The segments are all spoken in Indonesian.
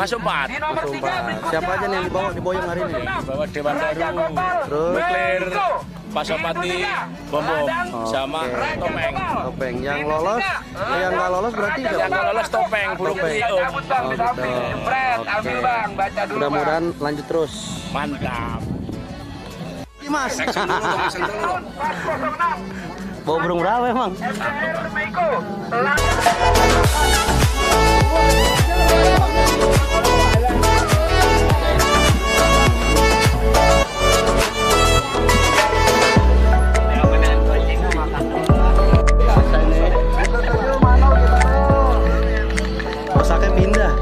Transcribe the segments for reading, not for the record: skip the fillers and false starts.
Masuk 4. Siapa aja nih yang diboyong hari ini? Bawa Dewan Daru, Terus Meklir, Pasopati, Bom sama Topeng. Topeng. Yang lolos, yang nggak lolos berarti Yang nggak lolos Topeng, burung Topeng. Mudah-mudahan lanjut terus. Mantap. Mas. Bawa burung berapa emang? Rusaknya pindah.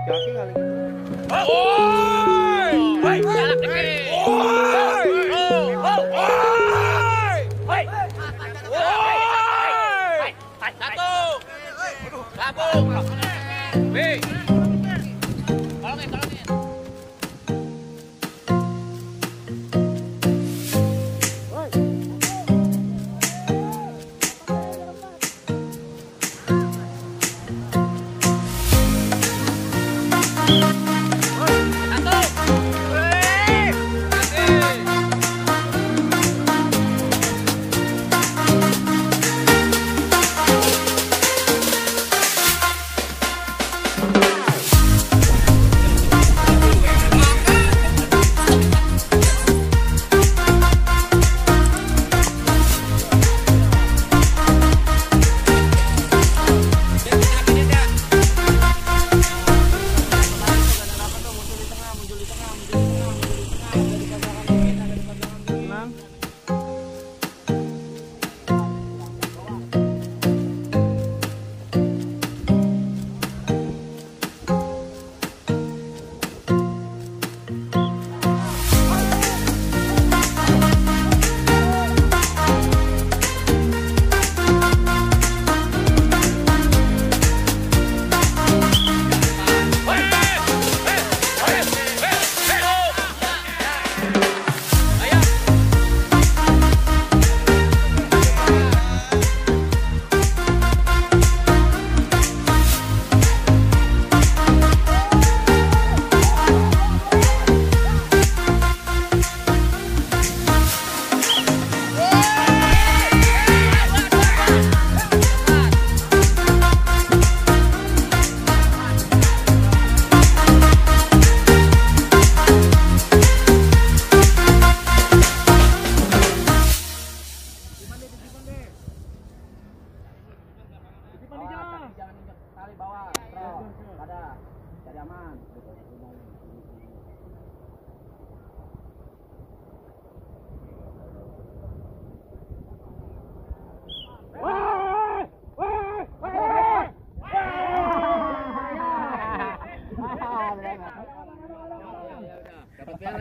Kaki kali.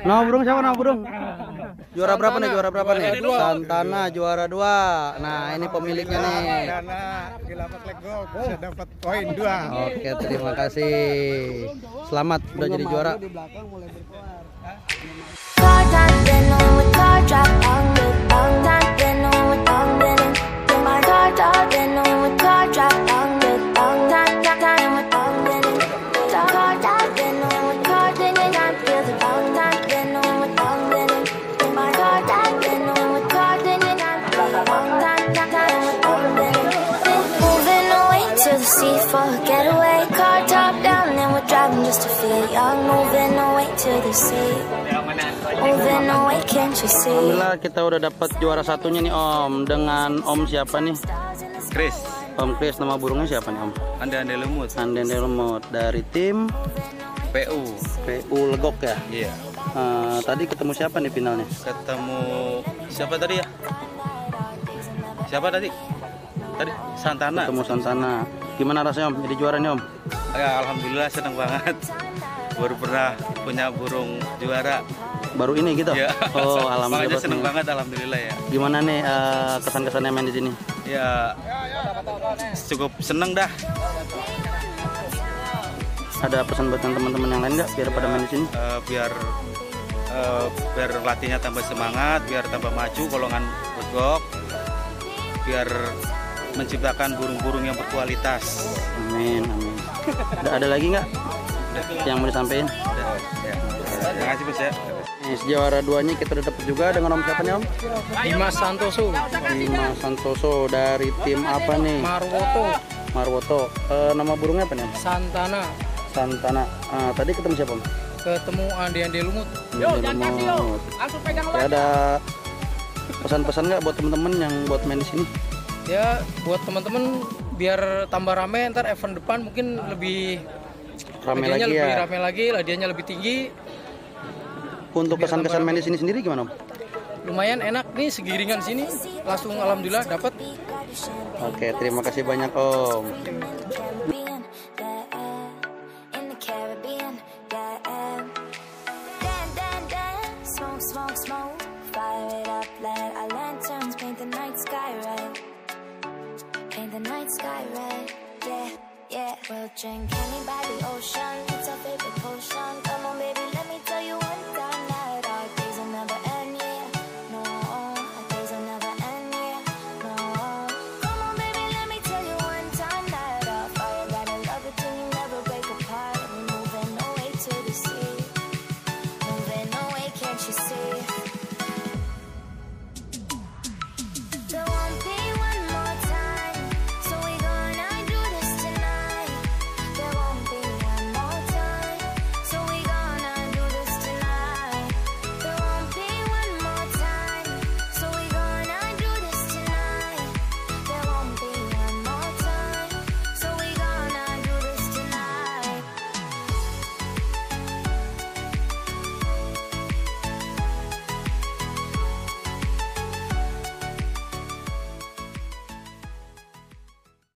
Nah, burung siapa nah burung? Juara berapa nih? Juara berapa nih? Santana juara 2. Nah, ini pemiliknya nih. Karena di Lapak legok bisa dapat poin 2. Oke, terima kasih. Selamat udah jadi juara. Get away, car top down, and we're driving just to feel young. Moving away to the sea. Moving away, can't you see? Alhamdulillah kita udah dapat juara satunya nih Om. Dengan Om siapa nih? Chris, Om Chris. Nama burungnya siapa nih Om? ande lumut. Ande lumut dari tim PU legok ya. Iya. Tadi ketemu siapa nih finalnya? Ketemu siapa tadi ya? Siapa tadi? Santana. Ketemu Santana. Gimana rasanya Om? Jadi juara nih Om? Ya, alhamdulillah senang banget. Baru pernah punya burung juara. Baru ini gitu? Ya. Oh, alhamdulillah. Makanya senang banget, alhamdulillah ya. Gimana nih kesan-kesannya main di sini? Ya, cukup seneng dah. Ada pesan buat teman-teman yang lain nggak biar pada main di sini? Biar latihnya tambah semangat, biar tambah maju golongan legok, biar menciptakan burung-burung yang berkualitas. Amin, amin. Ada lagi nggak yang mau disampaikan? Ya. Terima kasih Mas ya. Nih, juara 2-nya kita udah dapat juga dengan Om siapa nih Om? Dimas Santoso dari tim apa nih? Marwoto. Nama burungnya apa nih? Santana. Tadi ketemu siapa Om? Ketemu ande lumut. Lumut. Ya, ada pesan-pesan nggak buat temen-temen yang buat main di sini? Ya buat teman-teman biar tambah rame, ntar event depan mungkin lebih Rame hadiahnya lagi lebih ya. rame lagi, hadiahnya lebih tinggi. Untuk kesan-kesan main di sini sendiri gimana Om? Lumayan enak nih, segiringan sini langsung alhamdulillah dapat. Oke, terima kasih banyak Om. In the Caribbean. We'll drink honey by the ocean.